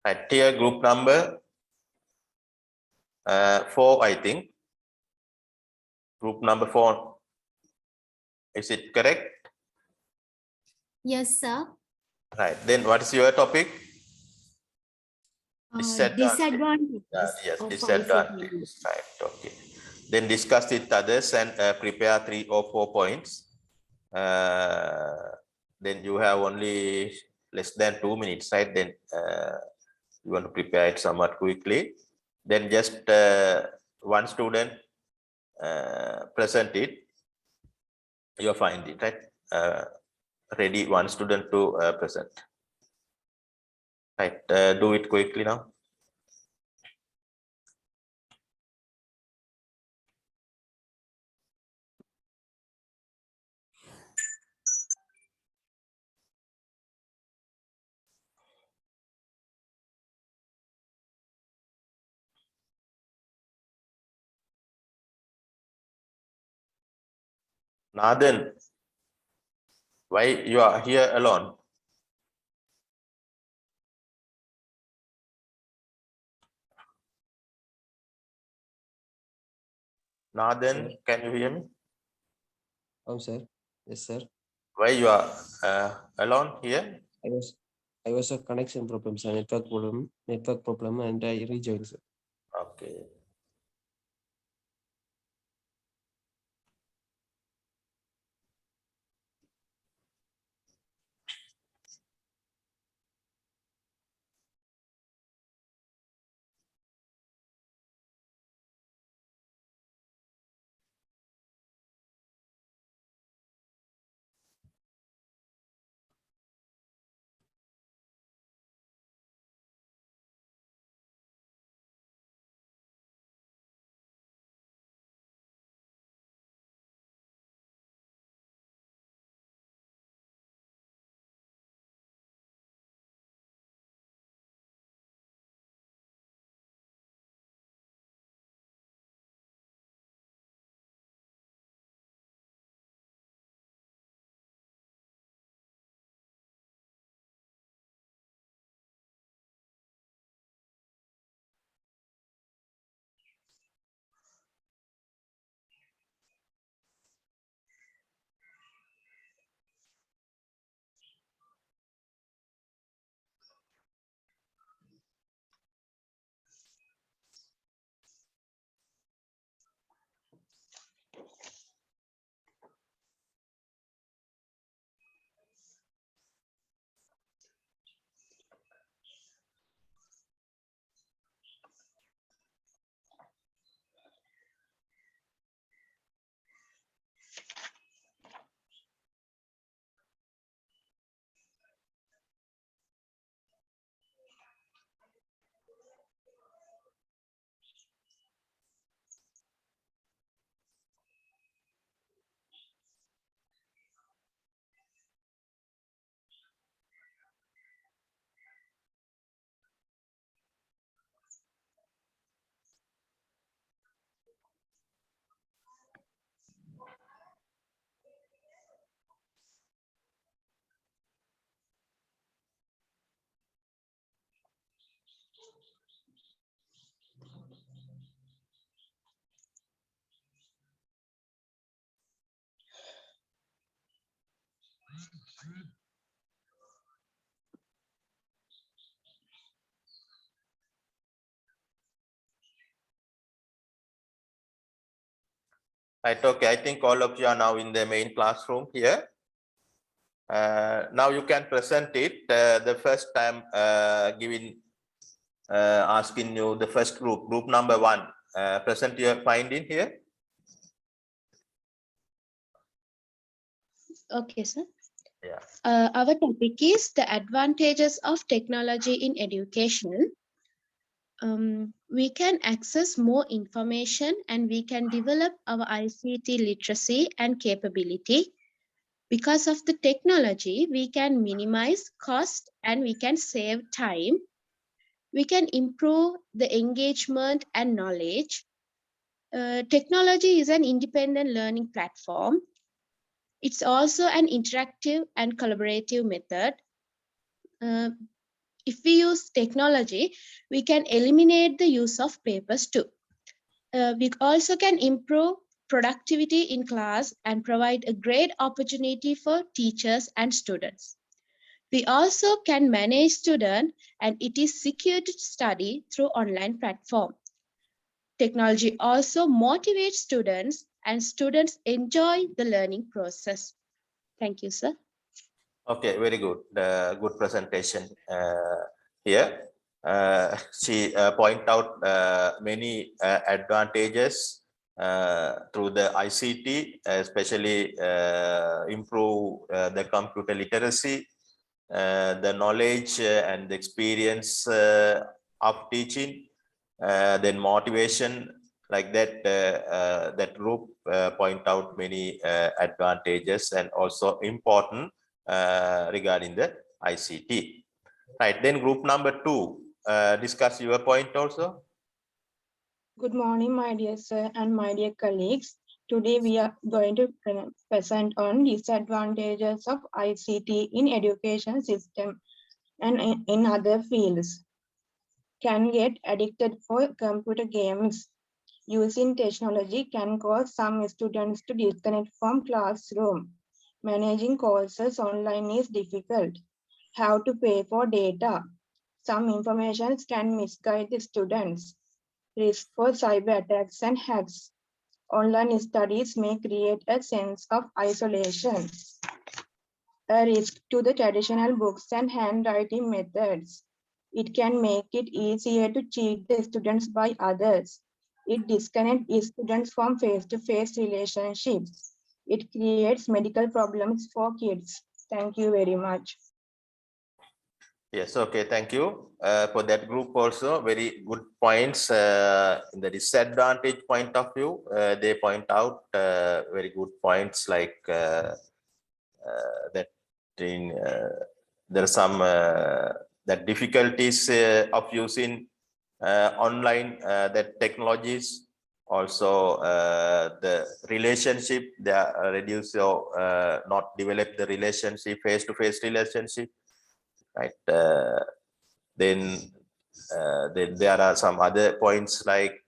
Right here, group number 4, I think. Group number 4. Is it correct? Yes, sir. Right. Then what is your topic? Disadvantages Yes, of disadvantage. Right. Okay. Then discuss with others and prepare 3 or 4 points. Then you have only less than 2 minutes, right? Then you want to prepare it somewhat quickly. Then just one student present it. You find it, right? Ready, one student to present. Right. Do it quickly now. Nathan, why you are here alone? Nathan, Sir. can you hear me? Oh, sir. Yes, sir. Why you are alone here? I was a connection problem, sir. Network problem, and I rejoined, sir. Okay. Right, okay, I think all of you are now in the main classroom here. Now you can present it. The first time asking you the first group number 1, present your finding here. Okay, sir. Yeah. Our topic is the advantages of technology in education. We can access more information and we can develop our ICT literacy and capability. Because of the technology, we can minimize cost and we can save time. We can improve the engagement and knowledge. Technology is an independent learning platform. It's also an interactive and collaborative method. if we use technology, we can eliminate the use of papers too. We also can improve productivity in class and provide a great opportunity for teachers and students. We also can manage students, and it is secure to study through online platform. Technology also motivates students, and students enjoy the learning process. Thank you, sir. Okay, very good. Good presentation here. She point out many advantages through the ICT, especially improve the computer literacy, the knowledge and the experience of teaching, then motivation, like that. That group point out many advantages and also important regarding the ICT. Right, then group number 2, discuss your point also. Good morning, my dear sir and my dear colleagues. Today we are going to present on disadvantages of ICT in education system and in other fields. Can get addicted for computer games. Using technology can cause some students to disconnect from classroom. Managing courses online is difficult. How to pay for data. Some information can misguide the students. Risk for cyber attacks and hacks. Online studies may create a sense of isolation. A risk to the traditional books and handwriting methods. It can make it easier to cheat the students by others. It disconnects students from face-to-face relationships. It creates medical problems for kids. Thank you very much. Yes, okay, thank you for that group also. Very good points in the disadvantage point of view. They point out very good points like that there are some that difficulties of using online that technologies. Also the relationship, they are reduce or not develop the relationship, face-to-face relationship, right? Then there are some other points like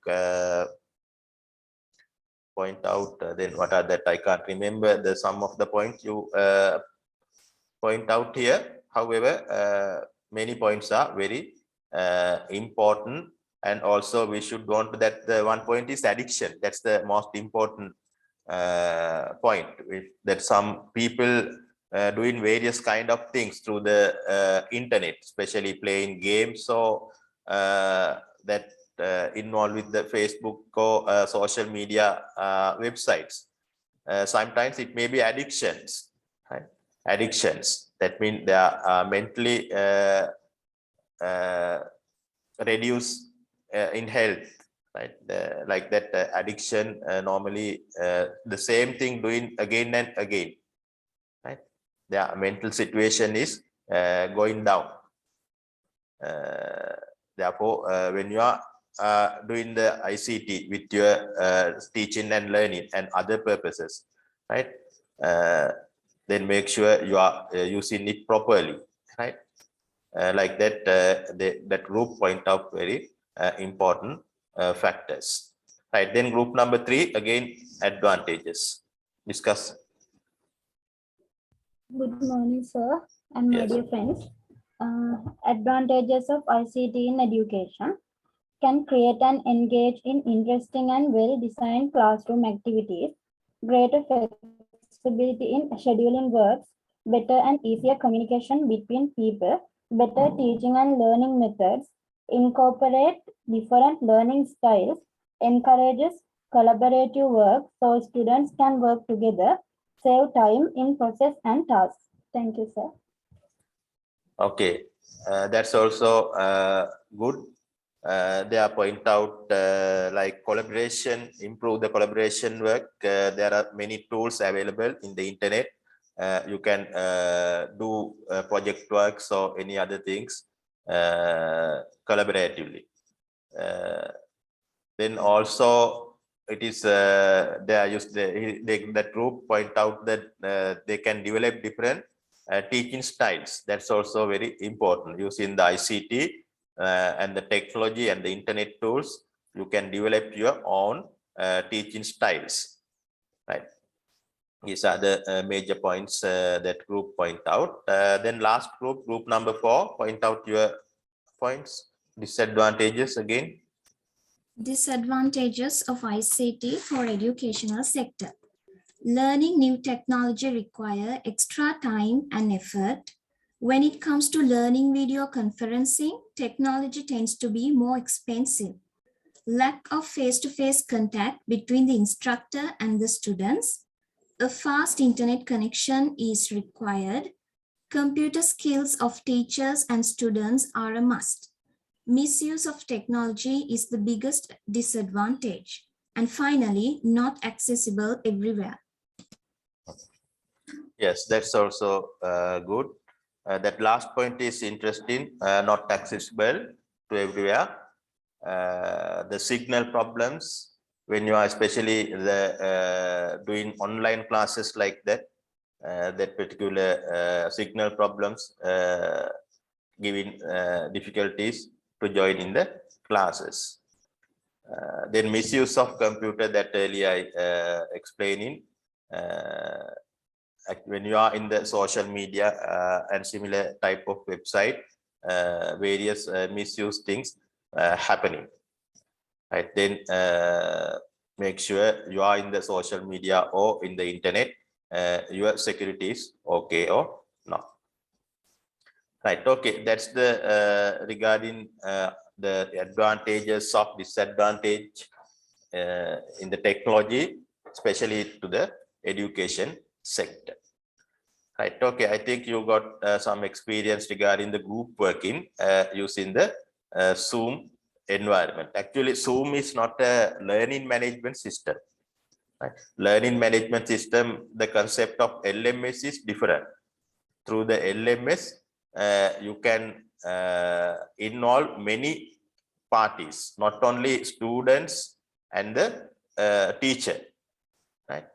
point out. Then what are that? I can't remember the sum of the points you point out here. However, many points are very important, and also we should go on to that. The one point is addiction. That's the most important point. That some people doing various kind of things through the internet, especially playing games. So that involved with the Facebook or social media websites. Sometimes it may be addictions, right? Addictions, that means they are mentally reduced in health, right? Like that addiction, normally the same thing doing again and again, right? Their mental situation is going down. Therefore, when you are doing the ICT with your teaching and learning and other purposes, right? Then make sure you are using it properly, right? Like that, that group point out very important factors, right? Then group number 3, again, advantages. Discuss. Good morning, sir, and my Yes. dear friends. Advantages of ICT in education can create and engage in interesting and well-designed classroom activities, greater flexibility in scheduling works, better and easier communication between people, better teaching and learning methods, incorporate different learning styles, encourages collaborative work so students can work together, save time in process and tasks. Thank you, sir. Okay, that's also good. They are point out like collaboration, improve the collaboration work. There are many tools available in the internet. You can do project works or any other things collaboratively. Then also it is they are used that group point out that they can develop different teaching styles. That's also very important. Using the ICT and the technology and the internet tools, you can develop your own teaching styles, right? These are the major points that group point out. Then last group number 4, point out your points, disadvantages again. Disadvantages of ICT for educational sector. Learning new technology require extra time and effort. When it comes to learning video conferencing, technology tends to be more expensive. Lack of face-to-face contact between the instructor and the students. A fast internet connection is required. Computer skills of teachers and students are a must. Misuse of technology is the biggest disadvantage. And finally, not accessible everywhere. Yes, that's also good. That last point is interesting, not accessible to everywhere. The signal problems, when you are especially doing online classes like that, that particular signal problems giving difficulties to join in the classes. Then misuse of computer, that earlier I explaining. When you are in the social media and similar type of website, various misuse things happening, right? Then make sure you are in the social media or in the internet, your security is okay or not, right? Okay, that's the regarding the advantages of disadvantage in the technology, especially to the education sector, right? Okay, I think you got some experience regarding the group working using the Zoom environment. Actually, Zoom is not a learning management system, right? Learning management system, the concept of LMS is different. Through the LMS, you can involve many parties, not only students and the teacher, right?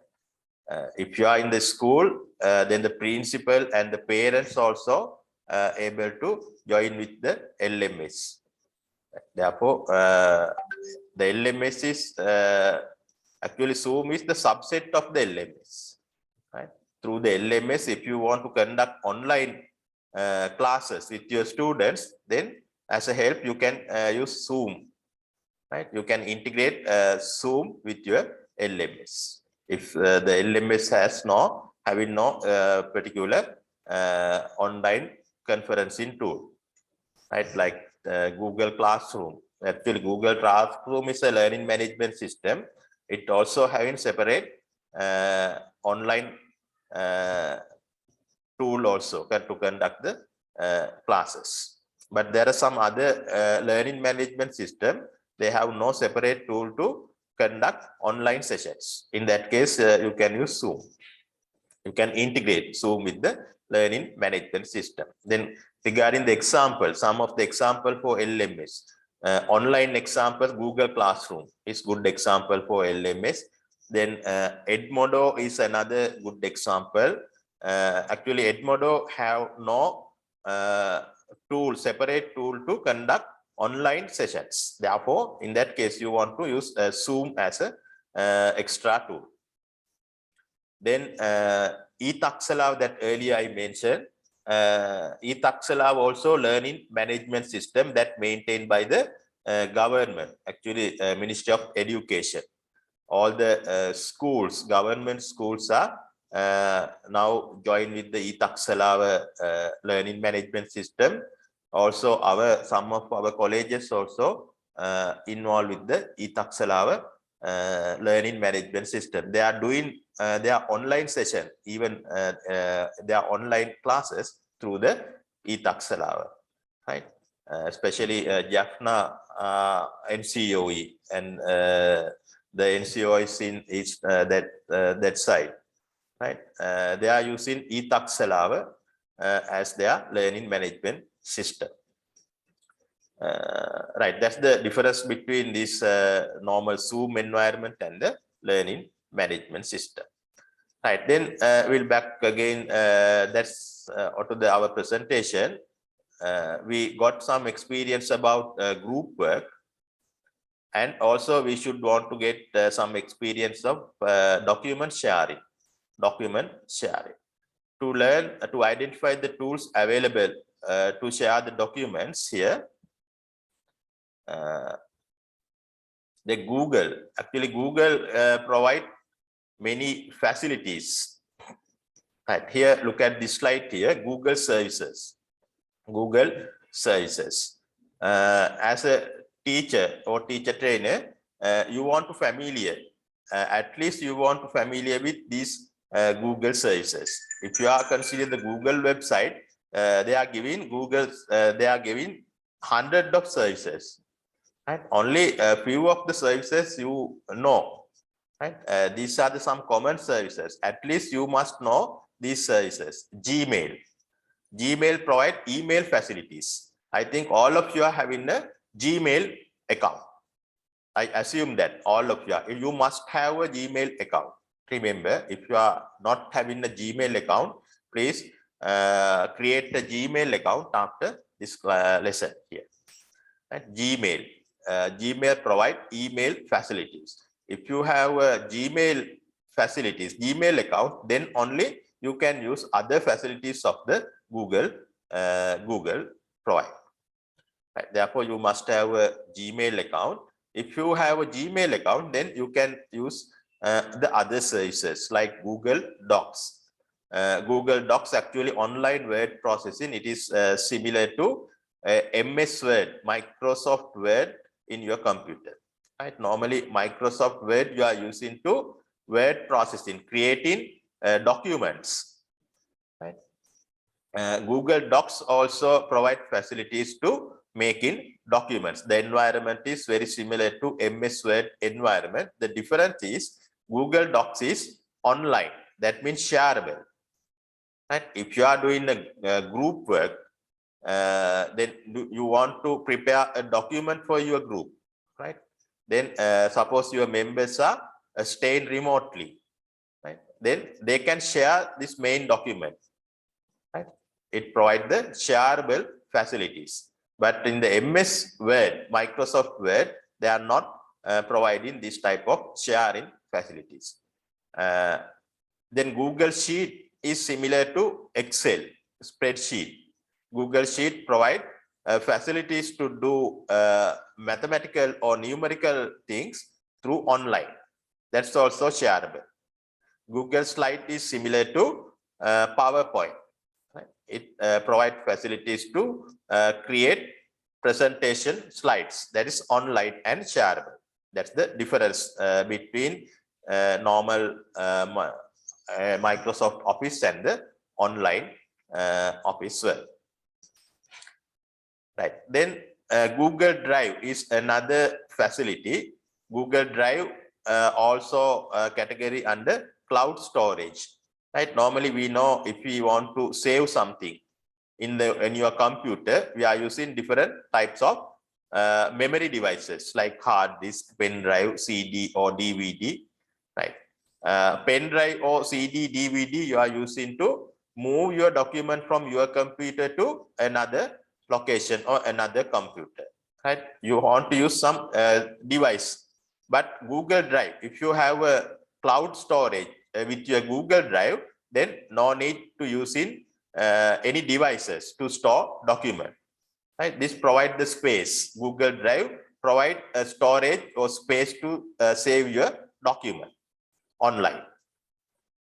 If you are in the school, then the principal and the parents also able to join with the LMS. Therefore, the LMS is actually Zoom is the subset of the LMS, right? Through the LMS, if you want to conduct online classes with your students, then as a help you can use Zoom, right? You can integrate Zoom with your LMS. If the LMS has having no particular online conferencing tool, right? Like Google Classroom. Actually, Google Classroom is a learning management system. It also having separate online tool also to conduct the classes. But there are some other learning management system. They have no separate tool to conduct online sessions. In that case, you can use Zoom. You can integrate Zoom with the learning management system. Then regarding the example, some of the example for LMS, online examples, Google Classroom is good example for LMS. Then Edmodo is another good example. Actually, Edmodo have no separate tool to conduct online sessions. Therefore, in that case, you want to use Zoom as a extra tool. Then eTaksalav that earlier I mentioned, eTaksalav also learning management system that maintained by the government, actually Ministry of Education. All the schools, government schools are now joined with the eTaksalav learning management system. Also, some of our colleges also involved with the eTaksalav learning management system. They are doing their online session, even their online classes through the eTaksalav, right? Especially Jaffna NCOE and the NCOE is in that side, right? They are using eTaksalav as their learning management system. Right, that's the difference between this normal Zoom environment and the learning management system. Right, then we'll back again. That's onto our presentation. We got some experience about group work, and also we should want to get some experience of document sharing. To learn to identify the tools available to share the documents here. The Google provide many facilities. Right here, look at this slide here. Google services. As a teacher or teacher trainer, you want to familiar. At least you want to familiar with these Google services. If you are considering the Google website, they are giving hundreds of services. Right? Only a few of the services you know. Right? These are some common services. At least you must know these services. Gmail provide email facilities. I think all of you are having a Gmail account. I assume that all of you must have a Gmail account. Remember, if you are not having a Gmail account, please create a Gmail account after this lesson here. Right? Gmail provide email facilities. If you have a Gmail account, then only you can use other facilities of the Google provide. Right? Therefore, you must have a Gmail account. If you have a Gmail account, then you can use the other services like Google Docs. Google Docs actually online word processing. It is similar to MS Word, Microsoft Word in your computer. Right? Normally, Microsoft Word you are using to word processing, creating documents. Right? Google Docs also provide facilities to making documents. The environment is very similar to MS Word environment. The difference is Google Docs is online. That means shareable. Right? If you are doing a group work, then you want to prepare a document for your group, right? Then suppose your members are staying remotely, right? Then they can share this main document, right? It provides the shareable facilities. But in the MS Word, Microsoft Word, they are not providing this type of sharing facilities. Then Google Sheet is similar to Excel spreadsheet. Google Sheet provide facilities to do mathematical or numerical things through online. That's also shareable. Google Slide is similar to PowerPoint. Right? It provides facilities to create presentation slides. That is online and shareable. That's the difference between normal Microsoft Office and the online Office Word. Right. Then Google Drive is another facility. Google Drive also category under cloud storage. Right. Normally we know if we want to save something in your computer, we are using different types of memory devices like hard disk, pen drive, CD or DVD. Right. Pen drive or CD, DVD you are using to move your document from your computer to another location or another computer. Right? You want to use some device, but Google Drive, if you have a cloud storage with your Google Drive, then no need to use in any devices to store document. Right? This provide the space. Google Drive provide a storage or space to save your document online.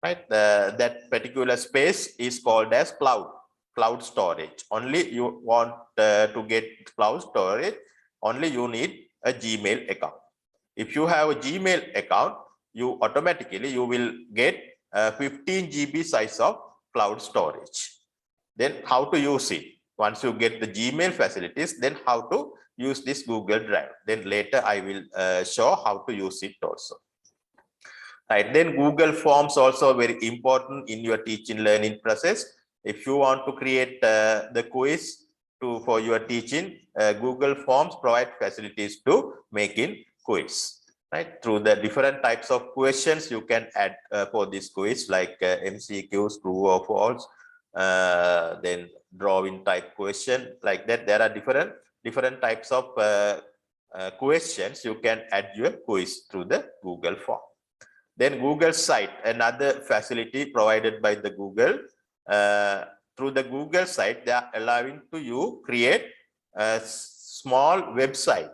Right? That particular space is called as cloud storage. Only you want to get cloud storage, only you need a Gmail account. If you have a Gmail account, you automatically will get 15 GB size of cloud storage. Then how to use it? Once you get the Gmail facilities, then how to use this Google Drive. Then later I will show how to use it also. Right, then Google Forms also very important in your teaching learning process. If you want to create the quiz for your teaching, Google Forms provide facilities to making quiz. right? Through the different types of questions you can add for this quiz, like MCQs, true or false, then drawing type question, like that. There are different types of questions you can add your quiz through the Google form. Then Google site, another facility provided by the Google. Through the Google site, they are allowing to you create a small website,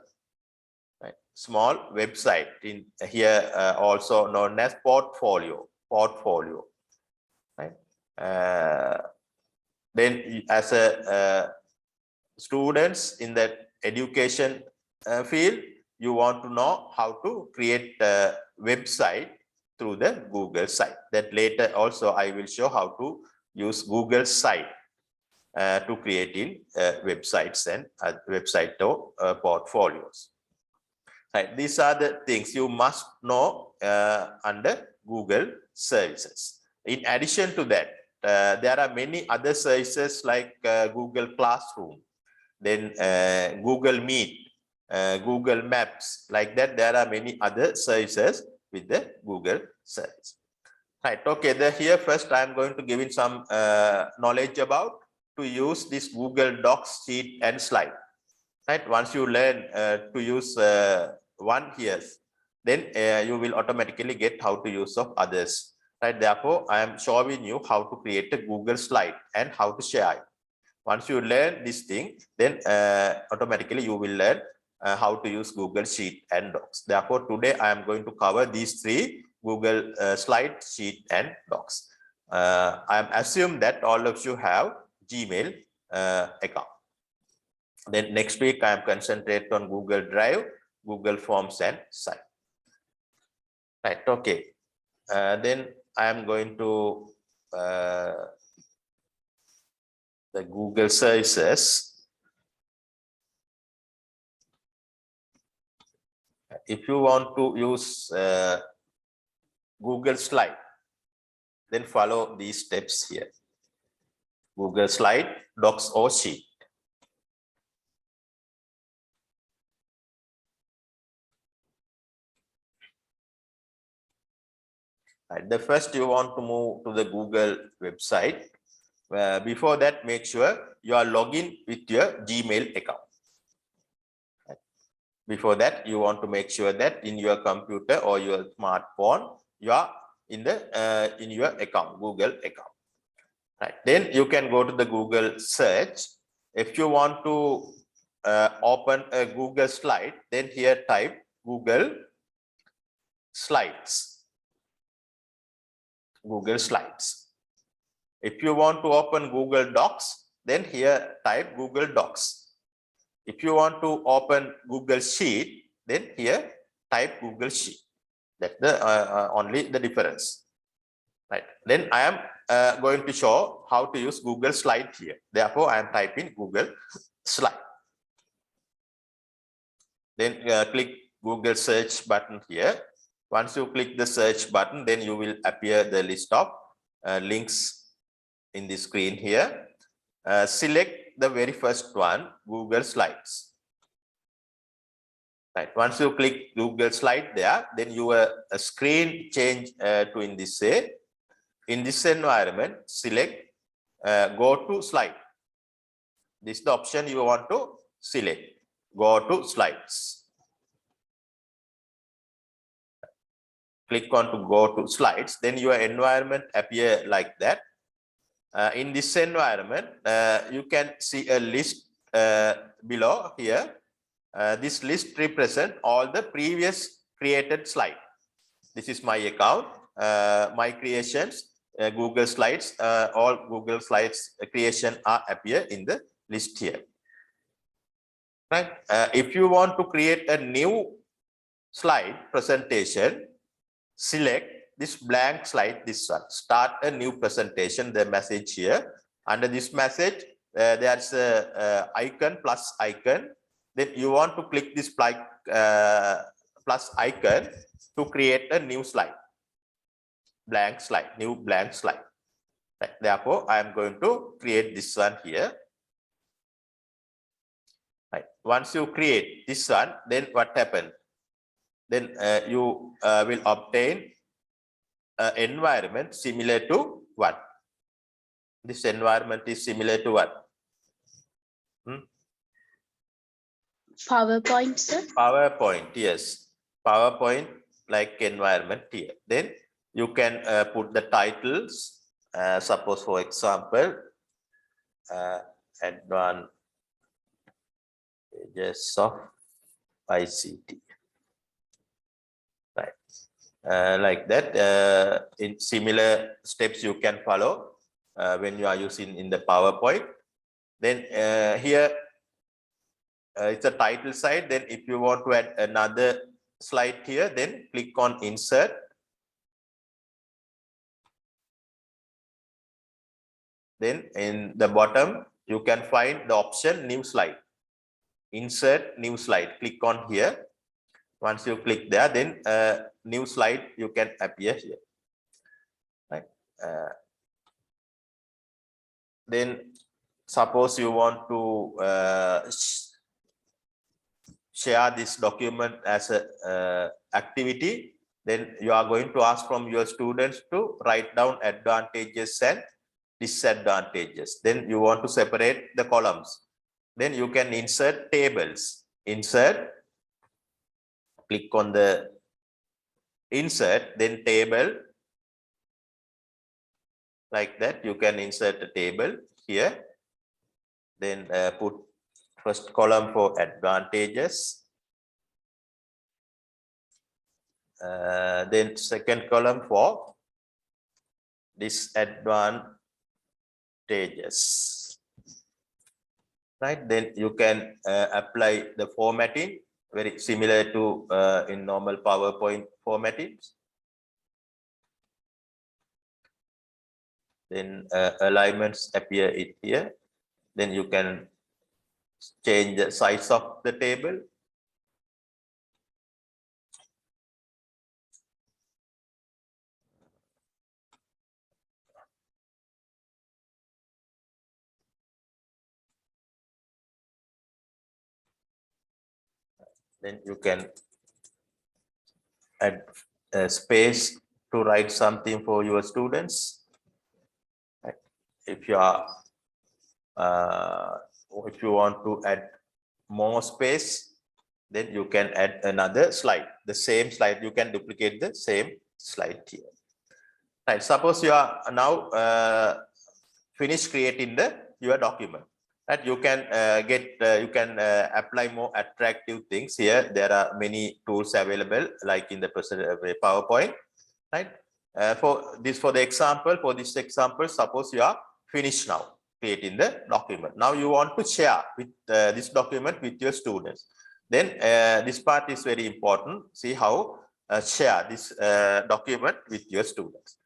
right? Small website in here, also known as portfolio, right? Then as a students in that education field, you want to know how to create a website through the Google site. That later also I will show how to use Google site to create in websites and website or portfolios. Right. These are the things you must know under Google services. In addition to that, there are many other services like Google Classroom, then Google Meet, Google Maps, like that. There are many other services with the Google service. Right. Okay. Here first I am going to give in some knowledge about to use this Google Docs sheet and slide. Right. Once you learn to use one here, then you will automatically get how to use of others. Right. Therefore, I am showing you how to create a Google slide and how to share it. Once you learn this thing, then automatically you will learn how to use Google Sheet and Docs. Therefore, today I am going to cover these three: Google Slide, Sheet, and Docs. I am assume that all of you have Gmail account. Then next week I am concentrate on Google Drive, Google Forms, and Site. Right. Okay. Then I am going to the Google services. If you want to use Google Slide, then follow these steps here. Google Slide, Docs, or Sheet. Right. The first you want to move to the Google website. Before that, make sure you are logged in with your Gmail account. Right. Before that, you want to make sure that in your computer or your smartphone, you are in the in your account, Google account. Right. Then you can go to the Google search. If you want to open a Google slide, then here type Google Slides. Google Slides. If you want to open Google Docs, then here type Google Docs. If you want to open Google Sheet, then here type Google Sheet. That's the only the difference. Right. Then I am going to show how to use Google Slide here. Therefore, I am typing Google Slide. Then click Google search button here. Once you click the search button, then you will appear the list of links in the screen here. Select the very first one, Google Slides. Right. Once you click Google Slide there, then your screen change to in this say. In this environment, select go to slide. This is the option you want to select. Go to slides. Click on to go to slides, then your environment appear like that. In this environment, you can see a list below here. This list represents all the previous created slide. This is my account, my creations, Google Slides, all Google Slides creation are appear in the list here. Right? If you want to create a new slide presentation, select this blank slide, this one, start a new presentation, the message here. Under this message, there's a icon, plus icon. Then you want to click this plus icon to create a new slide, blank slide, new blank slide. Right. Therefore, I am going to create this one here. Right. Once you create this one, then what happened? then you will obtain an environment similar to what? This environment is similar to what? PowerPoint, sir. PowerPoint, yes. PowerPoint like environment here. Then you can put the titles. Suppose, for example, advantages of ICT. Right. Like that. In similar steps you can follow when you are using in the PowerPoint. Then here it's a title side. Then if you want to add another slide here, then click on insert. Then in the bottom, you can find the option new slide. Insert new slide. Click on here. Once you click there, then new slide you can appear here. Right. Then suppose you want to share this document as a activity, then you are going to ask from your students to write down advantages and disadvantages. Then you want to separate the columns. Then you can insert tables. Insert, click on the insert, then table. Like that, you can insert a table here. Then put first column for advantages. Then second column for disadvantages. Right, then you can apply the formatting very similar to in normal PowerPoint formatting. Then alignments appear it here. Then you can change the size of the table. Then you can add a space to write something for your students. Right. If you are if you want to add more space, then you can add another slide. The same slide, you can duplicate the same slide here. Right. Suppose you are now finished creating your document. Right. You can apply more attractive things here. There are many tools available, like in the PowerPoint. Right. For this example, suppose you are finished now creating the document. Now you want to share with this document with your students. Then this part is very important. See how share this document with your students.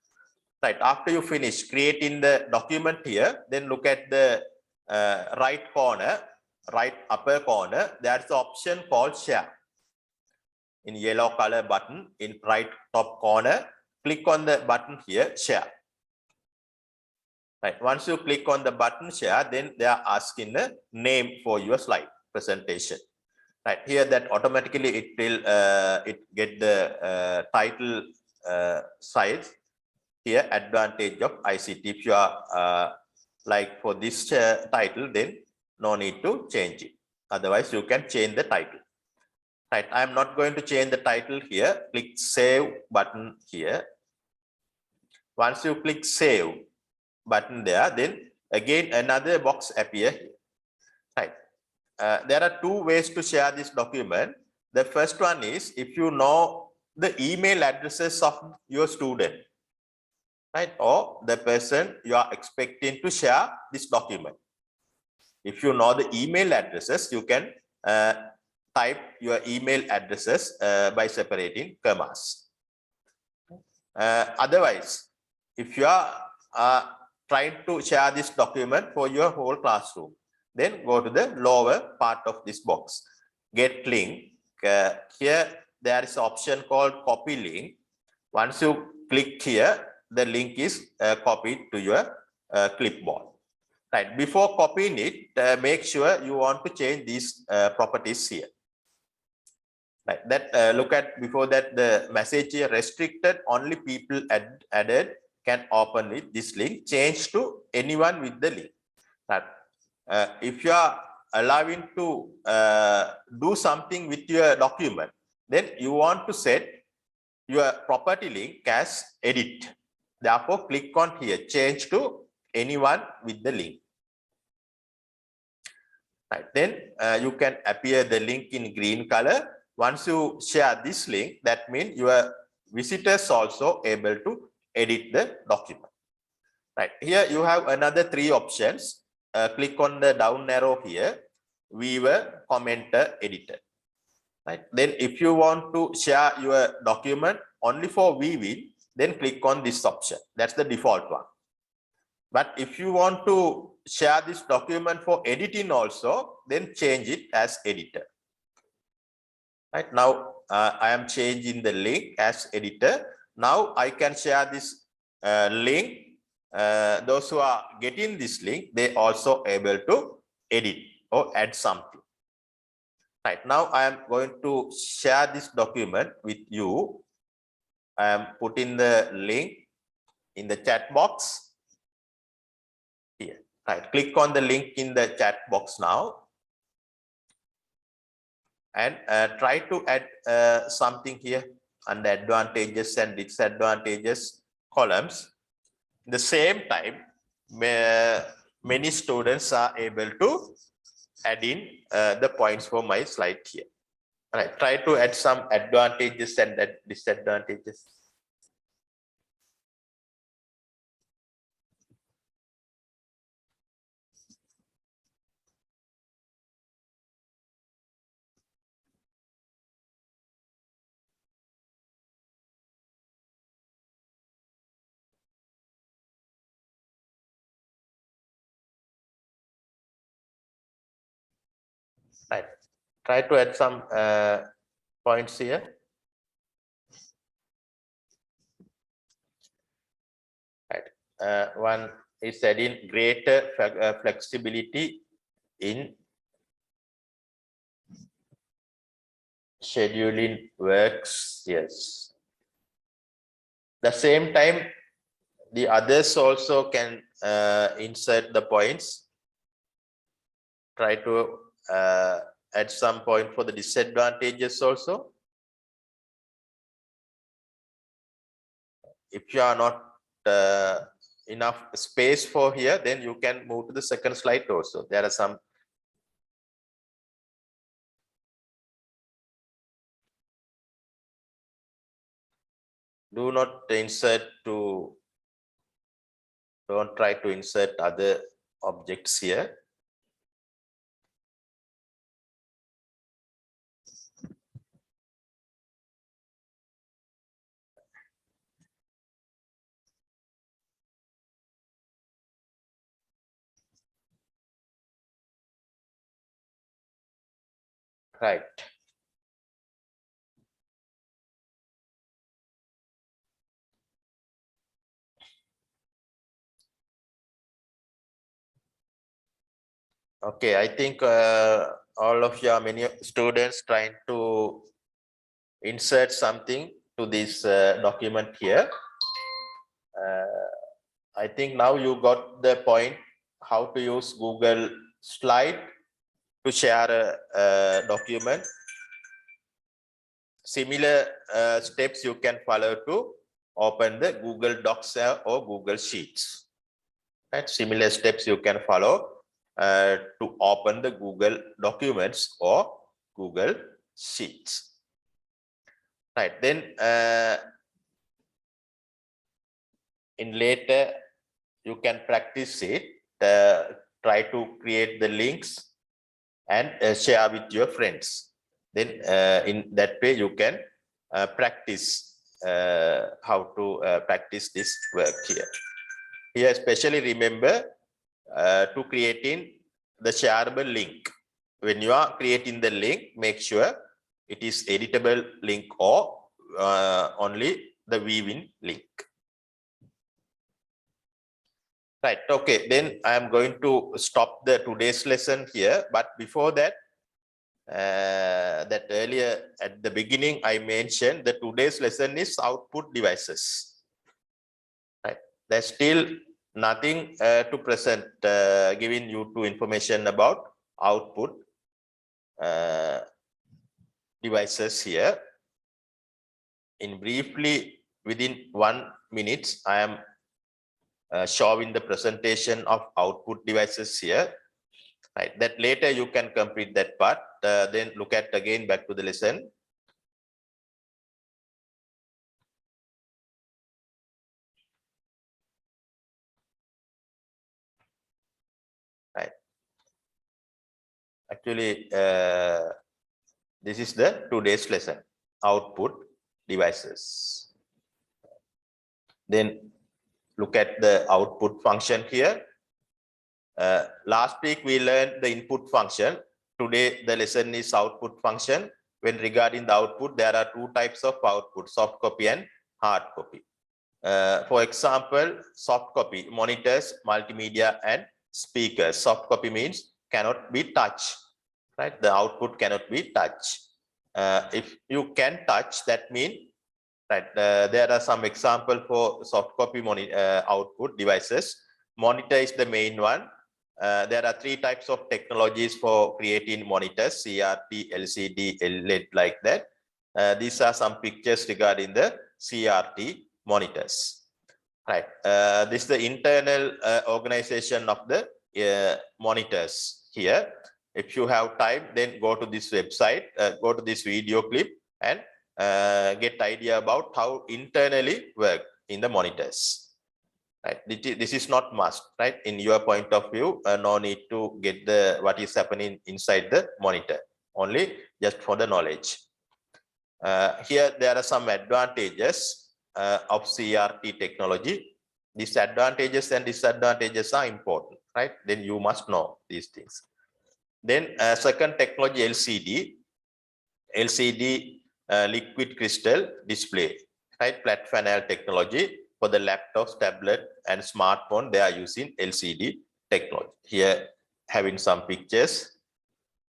Right. After you finish creating the document here, then look at the right upper corner. There's the option called share. In yellow color button in right top corner, click on the button here, share. Right. Once you click on the button share, then they are asking a name for your slide presentation. Right here, that automatically it will get the title size here, advantage of ICT. If you are like for this title, then no need to change it. Otherwise, you can change the title. Right. I am not going to change the title here. Click save button here. Once you click save button there, then again another box appear here. Right. There are two ways to share this document. The first one is if you know the email addresses of your student, right, or the person you are expecting to share this document. If you know the email addresses, you can type your email addresses by separating commas. Otherwise, if you are trying to share this document for your whole classroom, then go to the lower part of this box. Get link. Here there is an option called copy link. Once you click here, the link is copied to your clipboard. Right. Before copying it, make sure you want to change these properties here. Right. That look at before that the message here restricted, only people added can open it. This link change to anyone with the link. Right. If you are allowing to do something with your document, then you want to set your property link as edit. Therefore, click on here, change to anyone with the link. Right. Then you can appear the link in green color. Once you share this link, that means your visitors also able to edit the document. Right. Here you have another 3 options. Click on the down arrow here, viewer, commenter, editor. Right. Then if you want to share your document only for viewing, then click on this option. That's the default one. But if you want to share this document for editing also, then change it as editor. Right now, I am changing the link as editor. Now I can share this link. Those who are getting this link, they also able to edit or add something. Right now, I am going to share this document with you. I am putting the link in the chat box here. Right, click on the link in the chat box now. And try to add something here under advantages and disadvantages columns. At the same time, many students are able to add in the points for my slide here. All right, try to add some advantages and disadvantages. Right. Try to add some points here. Right. One is adding greater flexibility in scheduling works. Yes. The same time, the others also can insert the points. Try to add some point for the disadvantages also. If you are not enough space for here, then you can move to the second slide also. There are some. Do not insert to, don't try to insert other objects here. Right. Okay, I think all of you, many students trying to insert something to this document here. I think now you got the point how to use Google Slide to share a document. Similar steps you can follow to open the Google Docs or Google Sheets. Right? Similar steps you can follow to open the Google Documents or Google Sheets. Right, then in later you can practice it, try to create the links and share with your friends. Then in that way you can practice how to practice this work here. Here especially remember to creating the shareable link. When you are creating the link, make sure it is editable link or only the viewing link. Right, okay, then I am going to stop the today's lesson here. But before that, that earlier at the beginning I mentioned that today's lesson is output devices. Right? There's still nothing to present, giving you to information about output devices here. In briefly, within 1 minute, I am showing the presentation of output devices here. Right, that later you can complete that part, then look at again back to the lesson. Right. Actually, this is the today's lesson, output devices. Then look at the output function here. Last week we learned the input function. Today the lesson is output function. When regarding the output, there are two types of output, soft copy and hard copy. For example, soft copy, monitors, multimedia and speakers. Soft copy means cannot be touched, right? The output cannot be touched. If you can touch, that means, right, there are some example for soft copy output devices. Monitor is the main one. There are three types of technologies for creating monitors: CRT, LCD, LED, like that. These are some pictures regarding the CRT monitors. Right. This is the internal organization of the monitors here. If you have time, then go to this website, go to this video clip and get idea about how internally work in the monitors. Right. This is not must, right? In your point of view, no need to get the what is happening inside the monitor, only just for the knowledge. Here there are some advantages of CRT technology. These advantages and disadvantages are important, right? Then you must know these things. Then second technology, LCD liquid crystal display, right? Flat panel technology. For the laptops, tablet and smartphone, they are using LCD technology. Here having some pictures.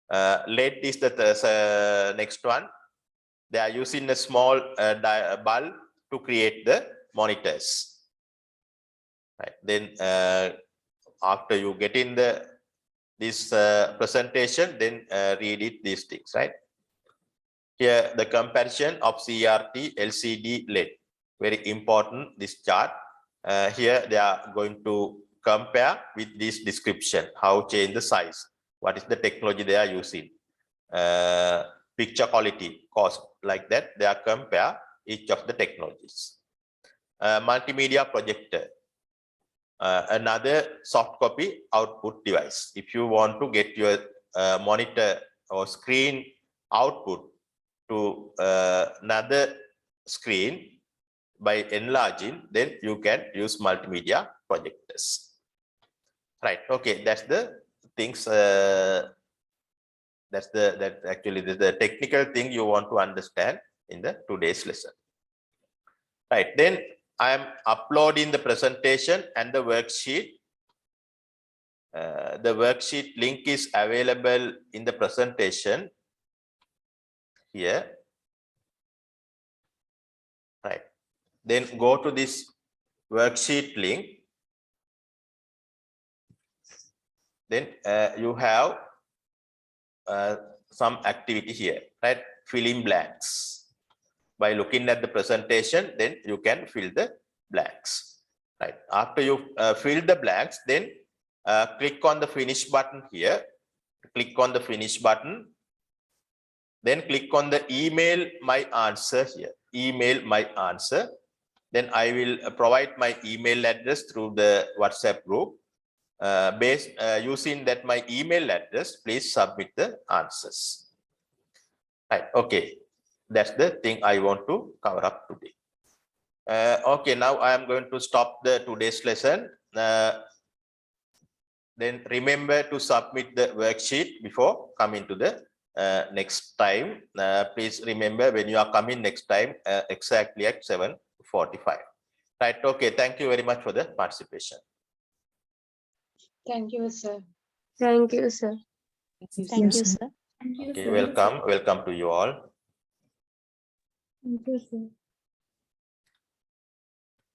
LED is the next one. They are using a small bulb to create the monitors. Right. Then after you get in this presentation, then read it, these things, right? Here the comparison of CRT, LCD, LED. Very important, this chart. Here they are going to compare with this description, how change the size, what is the technology they are using, picture quality, cost, like that. They are compare each of the technologies. Multimedia projector, another soft copy output device. If you want to get your monitor or screen output to another screen by enlarging, then you can use multimedia projectors. Right. Okay, that's the things. That's actually the technical thing you want to understand in the today's lesson. Right. Then I am uploading the presentation and the worksheet. The worksheet link is available in the presentation here. Right. Then go to this worksheet link. Then you have some activity here, right? Fill in blanks. By looking at the presentation, then you can fill the blanks. Right. After you fill the blanks, then click on the finish button here. Click on the finish button. Then click on the email my answer here. Email my answer. Then I will provide my email address through the WhatsApp group. Using that my email address, please submit the answers. Right. Okay. That's the thing I want to cover up today. Okay. Now I am going to stop the today's lesson. Then remember to submit the worksheet before coming to the next time. Please remember when you are coming next time, exactly at 7:45. Right. Okay. Thank you very much for the participation. Thank you, sir. Thank you, sir. Thank you, sir. Thank you, Okay, sir. welcome to you all. Thank you, sir.